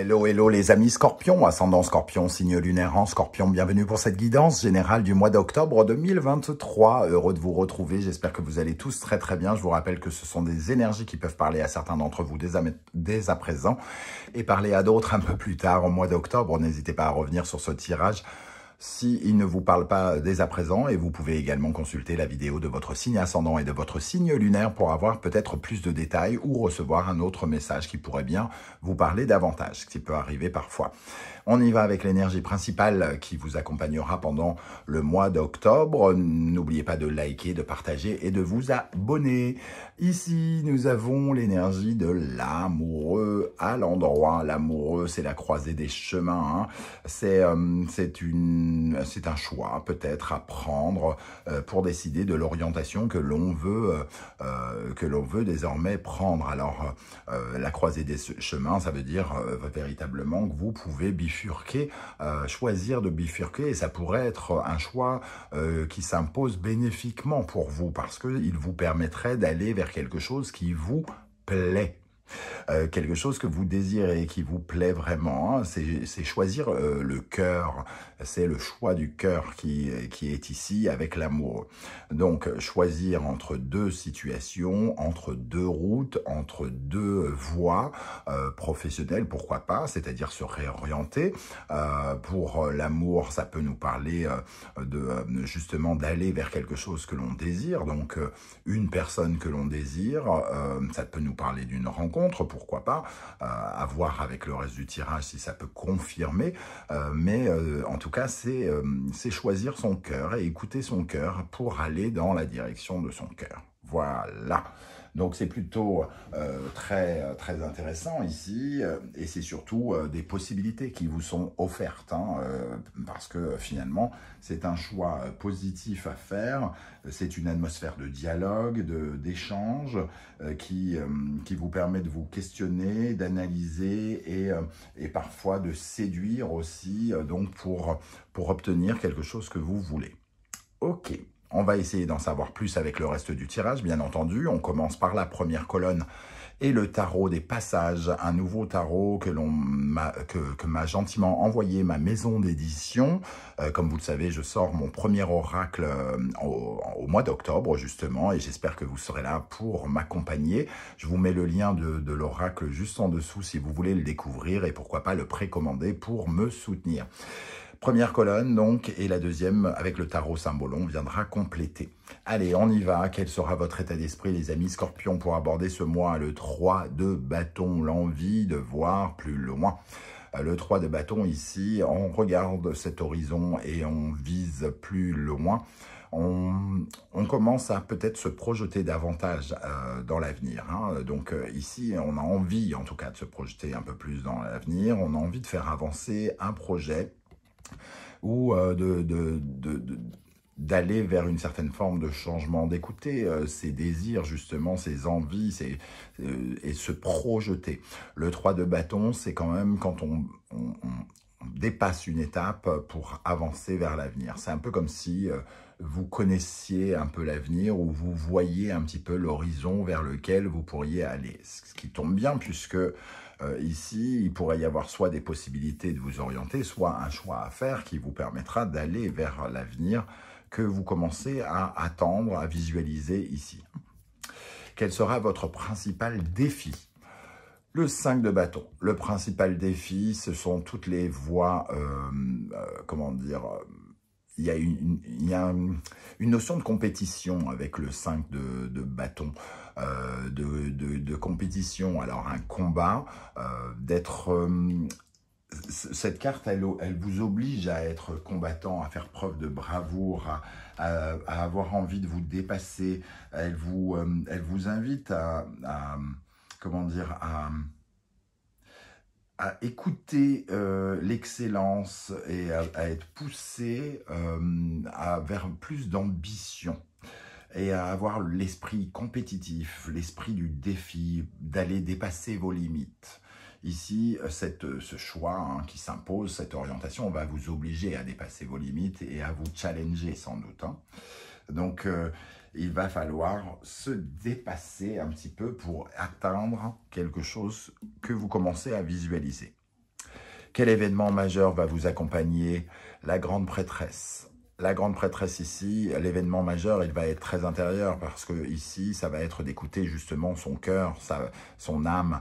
Hello, hello les amis Scorpions, ascendant Scorpion, signe lunaire en Scorpion, bienvenue pour cette guidance générale du mois d'octobre 2023. Heureux de vous retrouver, j'espère que vous allez tous très très bien. Je vous rappelle que ce sont des énergies qui peuvent parler à certains d'entre vous dès à présent et parler à d'autres un peu plus tard au mois d'octobre. N'hésitez pas à revenir sur ce tirage s'il ne vous parle pas dès à présent, et vous pouvez également consulter la vidéo de votre signe ascendant et de votre signe lunaire pour avoir peut-être plus de détails ou recevoir un autre message qui pourrait bien vous parler davantage, ce qui peut arriver parfois. On y va avec l'énergie principale qui vous accompagnera pendant le mois d'octobre. N'oubliez pas de liker, de partager et de vous abonner. Ici, nous avons l'énergie de l'amoureux à l'endroit. L'amoureux, c'est la croisée des chemins. Hein. C'est un choix peut-être à prendre pour décider de l'orientation que l'on veut désormais prendre. Alors, la croisée des chemins, ça veut dire véritablement que vous pouvez bifurquer, choisir de bifurquer, et ça pourrait être un choix qui s'impose bénéfiquement pour vous, parce qu'il vous permettrait d'aller vers quelque chose qui vous plaît. Quelque chose que vous désirez, qui vous plaît vraiment, hein. C'est choisir le cœur, c'est le choix du cœur qui est ici avec l'amour. Donc choisir entre deux situations, entre deux routes, entre deux voies professionnelles, pourquoi pas, c'est-à-dire se réorienter. Pour l'amour, ça peut nous parler justement d'aller vers quelque chose que l'on désire, donc une personne que l'on désire, ça peut nous parler d'une rencontre, pourquoi pas, à voir avec le reste du tirage si ça peut confirmer, mais en tout cas c'est choisir son cœur et écouter son cœur pour aller dans la direction de son cœur. Voilà. Donc c'est plutôt très intéressant ici, et c'est surtout des possibilités qui vous sont offertes, hein, parce que finalement c'est un choix positif à faire, c'est une atmosphère de dialogue, d'échange qui vous permet de vous questionner, d'analyser et parfois de séduire aussi, donc pour obtenir quelque chose que vous voulez. Ok. On va essayer d'en savoir plus avec le reste du tirage, bien entendu. On commence par la première colonne et le tarot des passages, un nouveau tarot que m'a gentiment envoyé ma maison d'édition. Comme vous le savez, je sors mon premier oracle au mois d'octobre, justement, et j'espère que vous serez là pour m'accompagner. Je vous mets le lien de l'oracle juste en dessous si vous voulez le découvrir, et pourquoi pas le précommander pour me soutenir. Première colonne, donc, et la deuxième, avec le tarot symbolon, viendra compléter. Allez, on y va. Quel sera votre état d'esprit, les amis Scorpions, pour aborder ce mois? Le 3 de bâton, l'envie de voir plus loin. Le 3 de bâton, ici, on regarde cet horizon et on vise plus loin. On commence à peut-être se projeter davantage dans l'avenir. Hein. Donc ici, on a envie, en tout cas, de se projeter un peu plus dans l'avenir. On a envie de faire avancer un projet ou d'aller vers une certaine forme de changement, d'écouter ses désirs, justement, ses envies, et se projeter. Le 3 de bâton, c'est quand même quand on dépasse une étape pour avancer vers l'avenir. C'est un peu comme si vous connaissiez un peu l'avenir, ou vous voyez un petit peu l'horizon vers lequel vous pourriez aller. Ce qui tombe bien, puisque ici, il pourrait y avoir soit des possibilités de vous orienter, soit un choix à faire qui vous permettra d'aller vers l'avenir que vous commencez à attendre, à visualiser ici. Quel sera votre principal défi? Le 5 de bâton. Le principal défi, ce sont toutes les voies, comment dire, il y a une notion de compétition avec le 5 de bâton, de compétition, alors un combat, d'être... cette carte, elle vous oblige à être combattant, à faire preuve de bravoure, à avoir envie de vous dépasser. Elle vous invite comment dire, à écouter l'excellence et à être poussé vers plus d'ambition et à avoir l'esprit compétitif, l'esprit du défi, d'aller dépasser vos limites. Ici, ce choix qui s'impose, cette orientation, va vous obliger à dépasser vos limites et à vous challenger sans doute. Hein. Donc, il va falloir se dépasser un petit peu pour atteindre quelque chose que vous commencez à visualiser. Quel événement majeur va vous accompagner? La grande prêtresse. La grande prêtresse ici, l'événement majeur, il va être très intérieur parce que ici, ça va être d'écouter justement son cœur, son âme.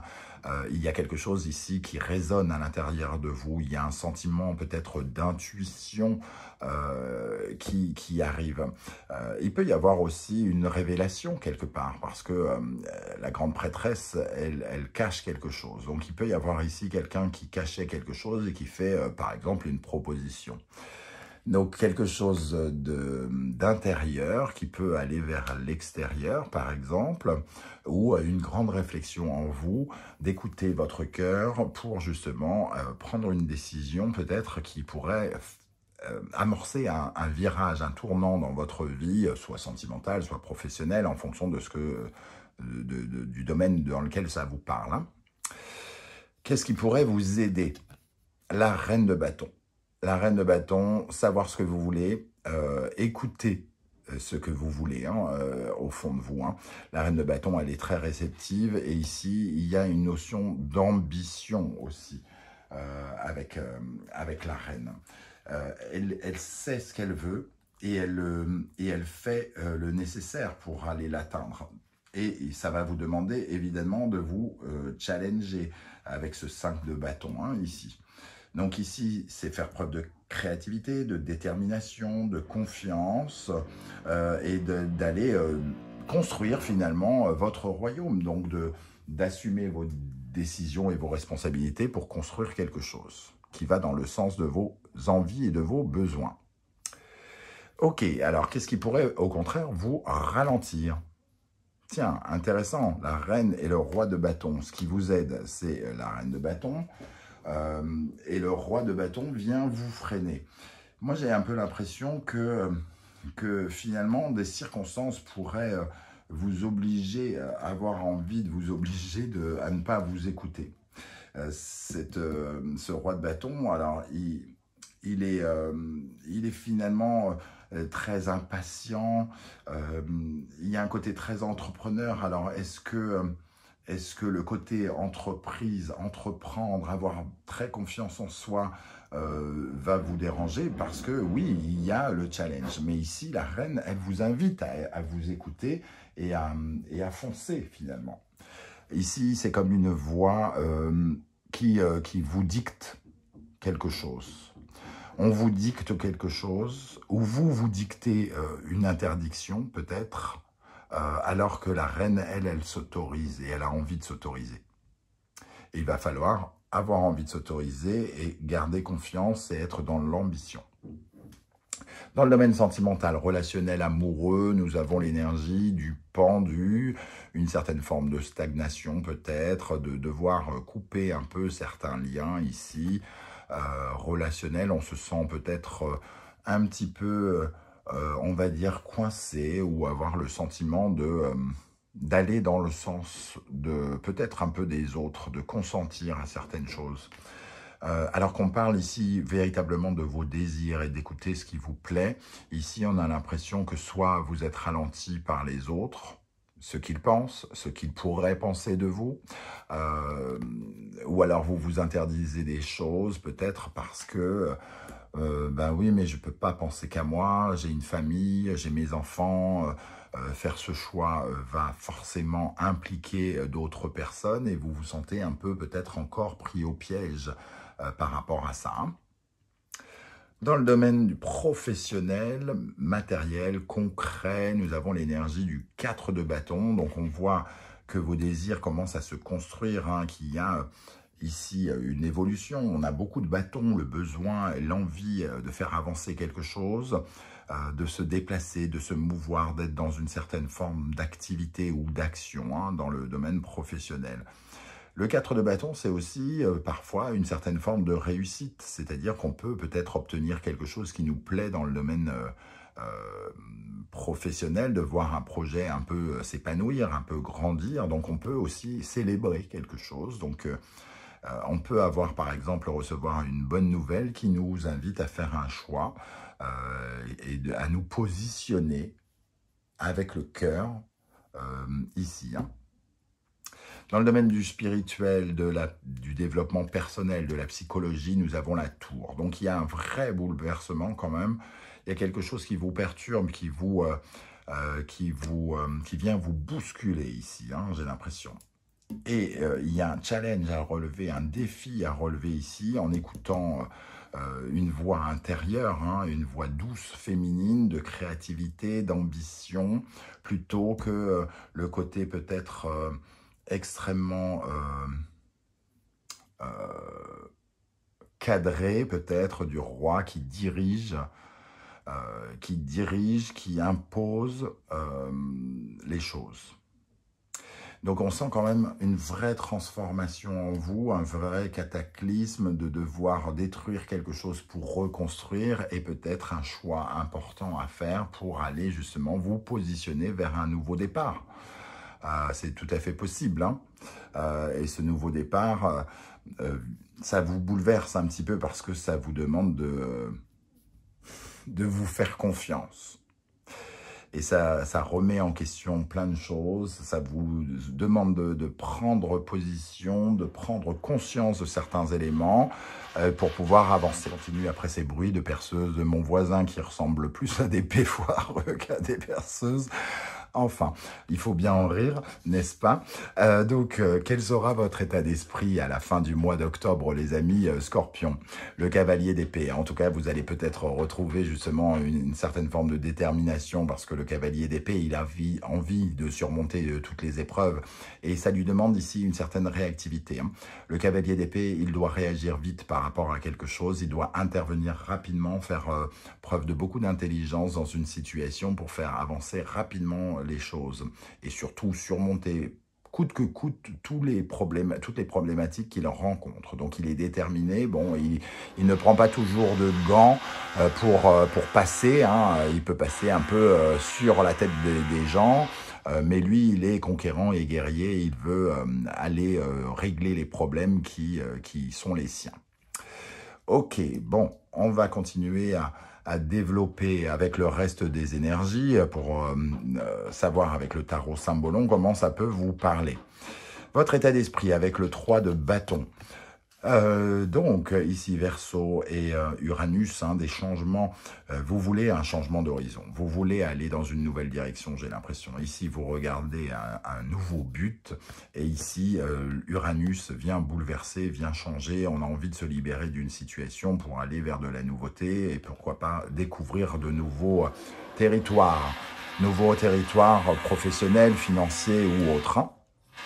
Il y a quelque chose ici qui résonne à l'intérieur de vous. Il y a un sentiment peut-être d'intuition qui arrive. Il peut y avoir aussi une révélation quelque part parce que la grande prêtresse, elle cache quelque chose. Donc il peut y avoir ici quelqu'un qui cachait quelque chose et qui fait par exemple une proposition. Donc, quelque chose d'intérieur qui peut aller vers l'extérieur, par exemple, ou une grande réflexion en vous, d'écouter votre cœur pour justement prendre une décision peut-être qui pourrait amorcer un virage, un tournant dans votre vie, soit sentimentale, soit professionnelle, en fonction de du domaine dans lequel ça vous parle. Hein. Qu'est-ce qui pourrait vous aider? La reine de bâton. La reine de bâton, savoir ce que vous voulez, écouter ce que vous voulez au fond de vous. Hein. La reine de bâton, elle est très réceptive et ici, il y a une notion d'ambition aussi avec la reine. Elle sait ce qu'elle veut et elle fait le nécessaire pour aller l'atteindre. Et ça va vous demander évidemment de vous challenger avec ce 5 de bâton ici. Donc ici, c'est faire preuve de créativité, de détermination, de confiance et d'aller construire finalement votre royaume. Donc d'assumer vos décisions et vos responsabilités pour construire quelque chose qui va dans le sens de vos envies et de vos besoins. Ok, alors qu'est-ce qui pourrait au contraire vous ralentir? Tiens, intéressant, la reine et le roi de bâton. Ce qui vous aide, c'est la reine de bâton. Et le roi de bâton vient vous freiner. Moi, j'ai un peu l'impression que finalement, des circonstances pourraient vous obliger, avoir envie de vous obliger à ne pas vous écouter. Ce roi de bâton, alors, il est finalement très impatient. Il y a un côté très entrepreneur. Alors, est-ce que le côté entreprise, entreprendre, avoir très confiance en soi va vous déranger? Parce que oui, il y a le challenge. Mais ici, la reine, elle vous invite à vous écouter et à foncer finalement. Ici, c'est comme une voix qui vous dicte quelque chose. On vous dicte quelque chose, ou vous dictez une interdiction peut-être, alors que la reine, elle s'autorise et elle a envie de s'autoriser. Il va falloir avoir envie de s'autoriser et garder confiance et être dans l'ambition. Dans le domaine sentimental, relationnel, amoureux, nous avons l'énergie du pendu, une certaine forme de stagnation peut-être, de devoir couper un peu certains liens ici. Relationnel, on se sent peut-être un petit peu... on va dire coincé ou avoir le sentiment d'aller dans le sens de peut-être un peu des autres, de consentir à certaines choses. Alors qu'on parle ici véritablement de vos désirs et d'écouter ce qui vous plaît, ici on a l'impression que soit vous êtes ralenti par les autres, ce qu'ils pensent, ce qu'ils pourraient penser de vous, ou alors vous vous interdisez des choses peut-être parce que ben oui, mais je peux pas penser qu'à moi, j'ai une famille, j'ai mes enfants, faire ce choix va forcément impliquer d'autres personnes et vous vous sentez un peu peut-être encore pris au piège par rapport à ça. Hein. Dans le domaine du professionnel, matériel, concret, nous avons l'énergie du 4 de bâton, donc on voit que vos désirs commencent à se construire, hein, qu'il y a ici une évolution, on a beaucoup de bâtons, le besoin, l'envie de faire avancer quelque chose, de se déplacer, de se mouvoir, d'être dans une certaine forme d'activité ou d'action hein, dans le domaine professionnel. Le 4 de bâton, c'est aussi parfois une certaine forme de réussite, c'est-à-dire qu'on peut peut-être obtenir quelque chose qui nous plaît dans le domaine professionnel, de voir un projet un peu s'épanouir, un peu grandir, donc on peut aussi célébrer quelque chose, donc on peut avoir par exemple recevoir une bonne nouvelle qui nous invite à faire un choix et à nous positionner avec le cœur ici. Hein. Dans le domaine du spirituel, du développement personnel, de la psychologie, nous avons la tour. Donc il y a un vrai bouleversement quand même. Il y a quelque chose qui vous perturbe, qui vient vous bousculer ici, hein, j'ai l'impression. Et il y a un challenge à relever, un défi à relever ici en écoutant une voix intérieure, hein, une voix douce, féminine, de créativité, d'ambition, plutôt que le côté peut-être extrêmement cadré, peut-être, du roi qui dirige, qui impose les choses. Donc on sent quand même une vraie transformation en vous, un vrai cataclysme de devoir détruire quelque chose pour reconstruire et peut-être un choix important à faire pour aller justement vous positionner vers un nouveau départ. C'est tout à fait possible, hein. Et ce nouveau départ, ça vous bouleverse un petit peu parce que ça vous demande de vous faire confiance. Et ça remet en question plein de choses, ça vous demande de prendre position, de prendre conscience de certains éléments pour pouvoir avancer. Je continue après ces bruits de perceuses de mon voisin qui ressemblent plus à des péfoireux qu'à des perceuses. Enfin, il faut bien en rire, n'est-ce pas? Quel sera votre état d'esprit à la fin du mois d'octobre, les amis Scorpions? Le cavalier d'épée. En tout cas, vous allez peut-être retrouver justement une certaine forme de détermination parce que le cavalier d'épée, il a envie de surmonter toutes les épreuves et ça lui demande ici une certaine réactivité, hein. Le cavalier d'épée, il doit réagir vite par rapport à quelque chose, il doit intervenir rapidement, faire preuve de beaucoup d'intelligence dans une situation pour faire avancer rapidement les choses et surtout surmonter coûte que coûte toutes les problématiques qu'il rencontre. Donc il est déterminé, bon, il ne prend pas toujours de gants pour passer, hein. Il peut passer un peu sur la tête des gens, mais lui il est conquérant et guerrier, il veut aller régler les problèmes qui sont les siens. Ok, bon, on va continuer à développer avec le reste des énergies pour savoir avec le tarot Symbolon comment ça peut vous parler. Votre état d'esprit avec le 3 de bâton. Donc, ici, Verseau et Uranus, hein, des changements. Vous voulez un changement d'horizon. Vous voulez aller dans une nouvelle direction, j'ai l'impression. Ici, vous regardez un nouveau but. Et ici, Uranus vient bouleverser, vient changer. On a envie de se libérer d'une situation pour aller vers de la nouveauté et pourquoi pas découvrir de nouveaux territoires. Nouveaux territoires professionnels, financiers ou autres, hein.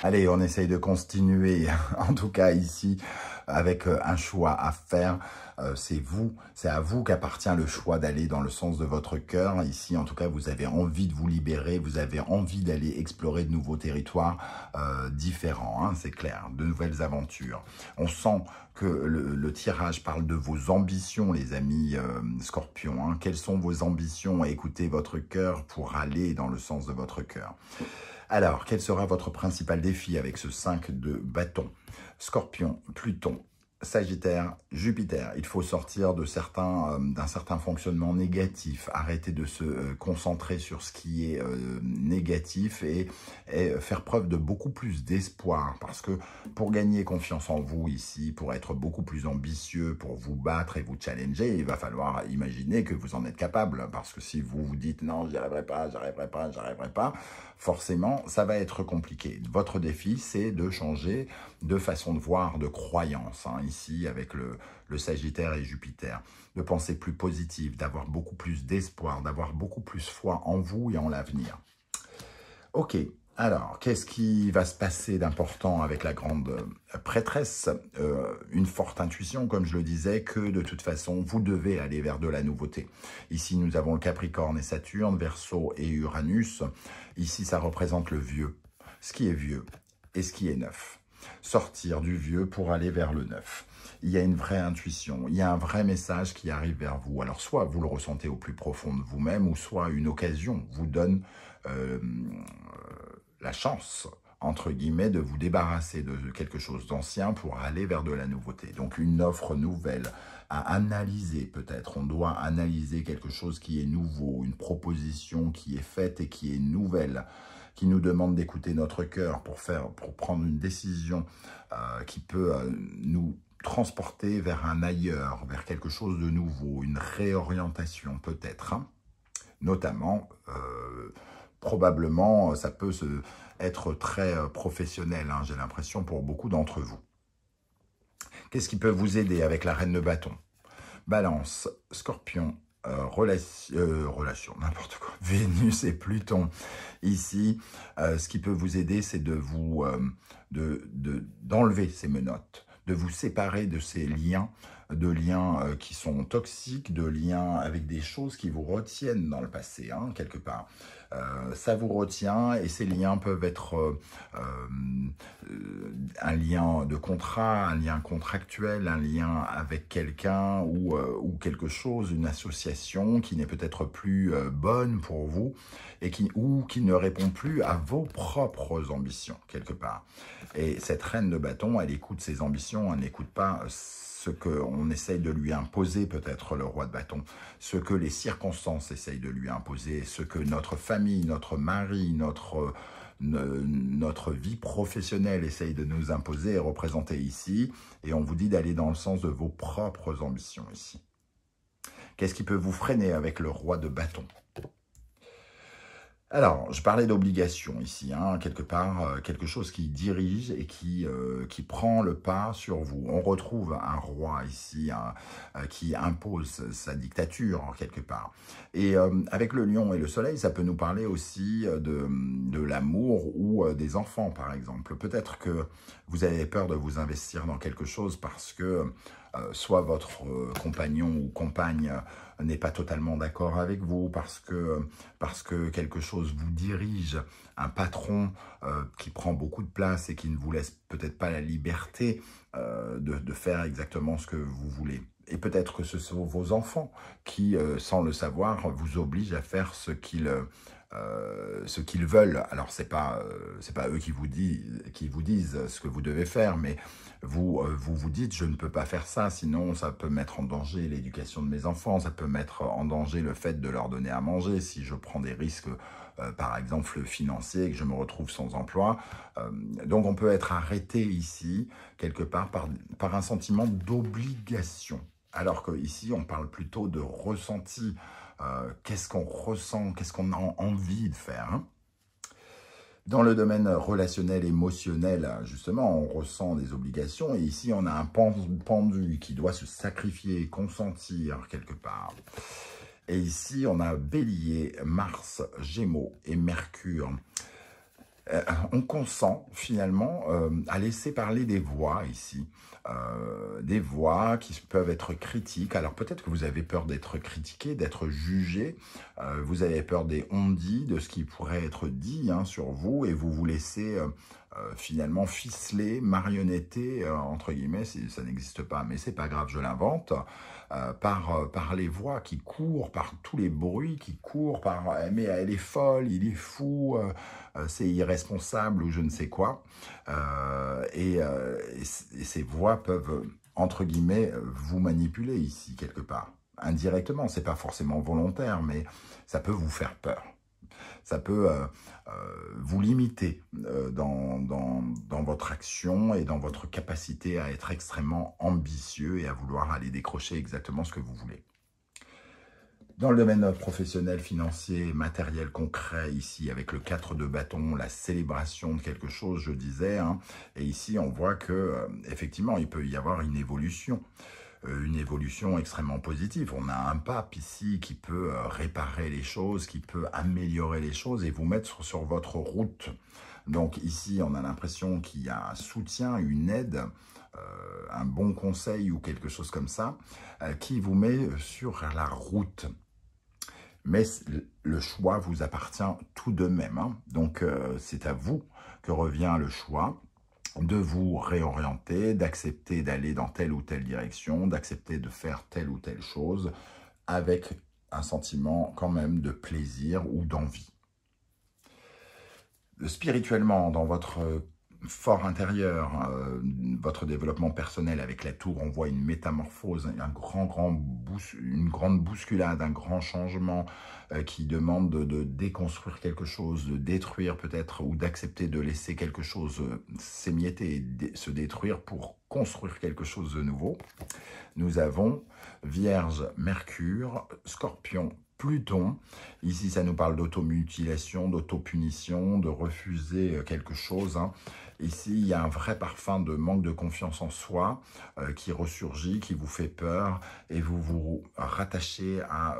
Allez, on essaye de continuer, en tout cas ici, avec un choix à faire. C'est à vous qu'appartient le choix d'aller dans le sens de votre cœur. Ici, en tout cas, vous avez envie de vous libérer, vous avez envie d'aller explorer de nouveaux territoires différents, hein, c'est clair, de nouvelles aventures. On sent que le tirage parle de vos ambitions, les amis Scorpions, hein. Quelles sont vos ambitions? Écoutez votre cœur pour aller dans le sens de votre cœur. Alors, quel sera votre principal défi avec ce 5 de bâton? Scorpion, Pluton, Sagittaire, Jupiter. Il faut sortir d'un certain fonctionnement négatif, arrêter de se concentrer sur ce qui est négatif et faire preuve de beaucoup plus d'espoir. Parce que pour gagner confiance en vous ici, pour être beaucoup plus ambitieux, pour vous battre et vous challenger, il va falloir imaginer que vous en êtes capable. Parce que si vous vous dites non, j'y arriverai pas, j'arriverai pas, j'arriverai pas, forcément, ça va être compliqué. Votre défi, c'est de changer de façon de voir, de croyance, hein, ici, avec le Sagittaire et Jupiter. De penser plus positif, d'avoir beaucoup plus d'espoir, d'avoir beaucoup plus foi en vous et en l'avenir. Ok, alors, qu'est-ce qui va se passer d'important avec la grande prêtresse? Une forte intuition, comme je le disais, que de toute façon, vous devez aller vers de la nouveauté. Ici, nous avons le Capricorne et Saturne, Verseau et Uranus. Ici, ça représente le vieux, ce qui est vieux et ce qui est neuf. Sortir du vieux pour aller vers le neuf. Il y a une vraie intuition, il y a un vrai message qui arrive vers vous. Alors, soit vous le ressentez au plus profond de vous-même, ou soit une occasion vous donne la chance, entre guillemets, de vous débarrasser de quelque chose d'ancien pour aller vers de la nouveauté. Donc, une offre nouvelle à analyser peut-être. On doit analyser quelque chose qui est nouveau, une proposition qui est faite et qui est nouvelle. qui nous demande d'écouter notre cœur pour prendre une décision qui peut nous transporter vers un ailleurs, vers quelque chose de nouveau, une réorientation peut-être, hein. Notamment, probablement, ça peut être très professionnel, hein, j'ai l'impression, pour beaucoup d'entre vous. Qu'est-ce qui peut vous aider avec la reine de bâton? Balance, Scorpion, relation, n'importe quoi, Vénus et Pluton. Ici, ce qui peut vous aider, c'est de vous d'enlever ces menottes, de vous séparer de ces liens, qui sont toxiques, de liens avec des choses qui vous retiennent dans le passé, hein, quelque part. Ça vous retient et ces liens peuvent être un lien de contrat, un lien contractuel, un lien avec quelqu'un ou quelque chose, une association qui n'est peut-être plus bonne pour vous et qui ne répond plus à vos propres ambitions, quelque part. Et cette reine de bâton, elle écoute ses ambitions, elle n'écoute pas ce qu'on essaye de lui imposer, peut-être le roi de bâton, ce que les circonstances essayent de lui imposer, ce que notre famille, notre mari, notre vie professionnelle essaye de nous imposer et représenter ici. Et on vous dit d'aller dans le sens de vos propres ambitions ici. Qu'est-ce qui peut vous freiner avec le roi de bâton ? Alors, je parlais d'obligation ici, hein, quelque part, quelque chose qui dirige et qui prend le pas sur vous. On retrouve un roi ici qui impose sa dictature, quelque part. Et avec le lion et le soleil, ça peut nous parler aussi de l'amour ou des enfants, par exemple. Peut-être que vous avez peur de vous investir dans quelque chose parce que soit votre compagnon ou compagne n'est pas totalement d'accord avec vous, parce que quelque chose vous dirige, un patron qui prend beaucoup de place et qui ne vous laisse peut-être pas la liberté de faire exactement ce que vous voulez. Et peut-être que ce sont vos enfants qui, sans le savoir, vous obligent à faire ce qu'ils veulent. Alors, c'est pas eux qui vous disent ce que vous devez faire, mais vous dites, je ne peux pas faire ça, sinon ça peut mettre en danger l'éducation de mes enfants, ça peut mettre en danger le fait de leur donner à manger, si je prends des risques, par exemple financiers, que je me retrouve sans emploi. Donc, on peut être arrêté ici, quelque part, par un sentiment d'obligation. Alors qu'ici, on parle plutôt de ressenti. Qu'est-ce qu'on ressent, qu'est-ce qu'on a envie de faire, hein? Dans le domaine relationnel, émotionnel, justement, on ressent des obligations. Et ici, on a un pendu qui doit se sacrifier, consentir quelque part. Et ici, on a Bélier, Mars, Gémeaux et Mercure. On consent finalement à laisser parler des voix ici. Des voix qui peuvent être critiques. Alors peut-être que vous avez peur d'être critiqué, d'être jugé. Vous avez peur des on-dit, de ce qui pourrait être dit sur vous. Et vous vous laissez finalement ficeler, marionnetter, entre guillemets, ça n'existe pas, mais c'est pas grave, je l'invente. Par les voix qui courent, par tous les bruits qui courent, mais elle est folle, il est fou, c'est irresponsable ou je ne sais quoi. Et ces voix peuvent, entre guillemets, vous manipuler ici, quelque part. Indirectement, c'est pas forcément volontaire, mais ça peut vous faire peur. Ça peut vous limiter dans votre action et dans votre capacité à être extrêmement ambitieux et à vouloir aller décrocher exactement ce que vous voulez. Dans le domaine professionnel, financier, matériel, concret, ici, avec le 4 de bâton, la célébration de quelque chose, je disais, hein, et ici, on voit que effectivement, il peut y avoir une évolution extrêmement positive. On a un pape ici qui peut réparer les choses, qui peut améliorer les choses et vous mettre sur votre route. Donc ici, on a l'impression qu'il y a un soutien, une aide, un bon conseil ou quelque chose comme ça, qui vous met sur la route. Mais le choix vous appartient tout de même, hein. Donc c'est à vous que revient le choix de vous réorienter, d'accepter d'aller dans telle ou telle direction, d'accepter de faire telle ou telle chose avec un sentiment quand même de plaisir ou d'envie. Spirituellement, dans votre fort intérieur, votre développement personnel avec la tour, on voit une métamorphose, une grande bousculade, un grand changement qui demande de déconstruire quelque chose, de détruire peut-être ou d'accepter de laisser quelque chose s'émietter et se détruire pour construire quelque chose de nouveau. Nous avons Vierge, Mercure, Scorpion, Pluton. Ici, ça nous parle d'automutilation, d'autopunition, de refuser quelque chose. Ici, il y a un vrai parfum de manque de confiance en soi qui ressurgit, qui vous fait peur et vous vous rattachez à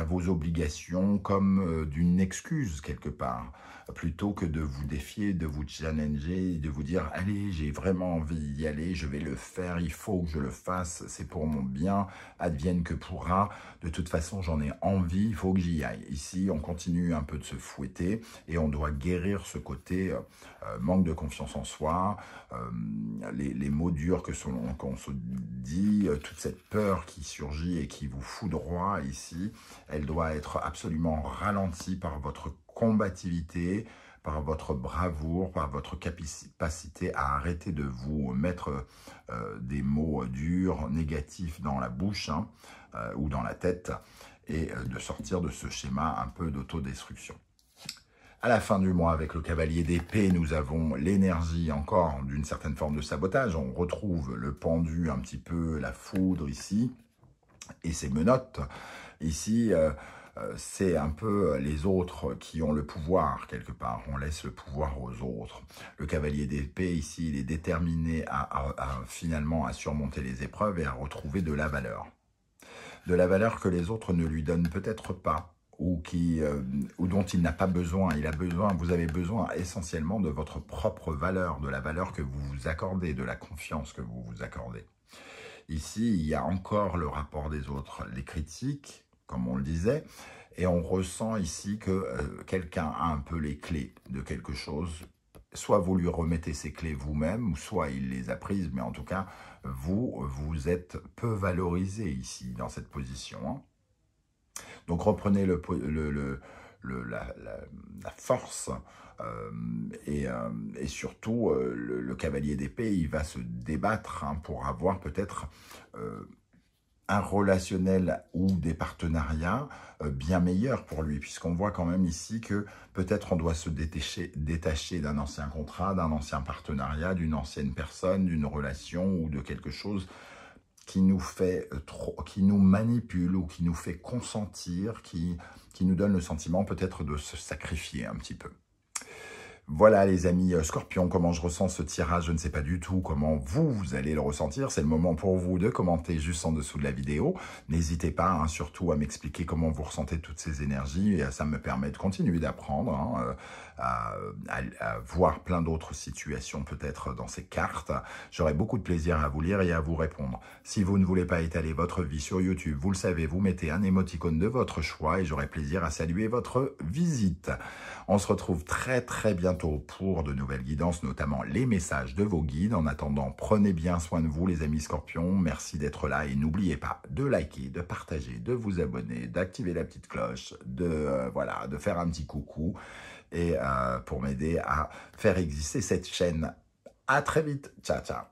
vos obligations comme d'une excuse quelque part, plutôt que de vous défier, de vous challenger, de vous dire « Allez, j'ai vraiment envie d'y aller, je vais le faire, il faut que je le fasse, c'est pour mon bien, advienne que pourra, de toute façon j'en ai envie, il faut que j'y aille ». Ici, on continue un peu de se fouetter et on doit guérir ce côté manque de confiance en soi, les mots durs qu'on se dit, toute cette peur qui surgit et qui vous foudroie ici, elle doit être absolument ralentie par votre combativité, par votre bravoure, par votre capacité à arrêter de vous mettre des mots durs, négatifs dans la bouche ou dans la tête et de sortir de ce schéma un peu d'autodestruction. À la fin du mois, avec le cavalier d'épée, nous avons l'énergie encore d'une certaine forme de sabotage. On retrouve le pendu, un petit peu la foudre ici, et ses menottes. Ici, c'est un peu les autres qui ont le pouvoir, quelque part. On laisse le pouvoir aux autres. Le cavalier d'épée, ici, il est déterminé finalement à surmonter les épreuves et à retrouver de la valeur. De la valeur que les autres ne lui donnent peut-être pas, ou dont il n'a pas besoin. Vous avez besoin essentiellement de votre propre valeur, de la valeur que vous vous accordez, de la confiance que vous vous accordez. Ici, il y a encore le rapport des autres, les critiques, comme on le disait, et on ressent ici que quelqu'un a un peu les clés de quelque chose. Soit vous lui remettez ces clés vous-même, ou soit il les a prises, mais en tout cas, vous êtes peu valorisé ici, dans cette position. Donc reprenez la force et surtout le cavalier d'épée, il va se débattre pour avoir peut-être un relationnel ou des partenariats bien meilleurs pour lui, puisqu'on voit quand même ici que peut-être on doit se détacher d'un ancien contrat, d'un ancien partenariat, d'une ancienne personne, d'une relation ou de quelque chose qui nous fait qui nous manipule ou qui nous fait consentir, qui nous donne le sentiment peut-être de se sacrifier un petit peu. Voilà les amis Scorpion, comment je ressens ce tirage, je ne sais pas du tout comment vous allez le ressentir. C'est le moment pour vous de commenter juste en dessous de la vidéo. N'hésitez pas surtout à m'expliquer comment vous ressentez toutes ces énergies. Et ça me permet de continuer d'apprendre, à voir plein d'autres situations peut-être dans ces cartes. J'aurai beaucoup de plaisir à vous lire et à vous répondre. Si vous ne voulez pas étaler votre vie sur YouTube, vous le savez, vous mettez un émoticône de votre choix et j'aurai plaisir à saluer votre visite. On se retrouve très bientôt pour de nouvelles guidances, notamment les messages de vos guides. En attendant, prenez bien soin de vous les amis Scorpions. Merci d'être là et n'oubliez pas de liker, de partager, de vous abonner, d'activer la petite cloche, de faire un petit coucou et pour m'aider à faire exister cette chaîne. À très vite. Ciao, ciao.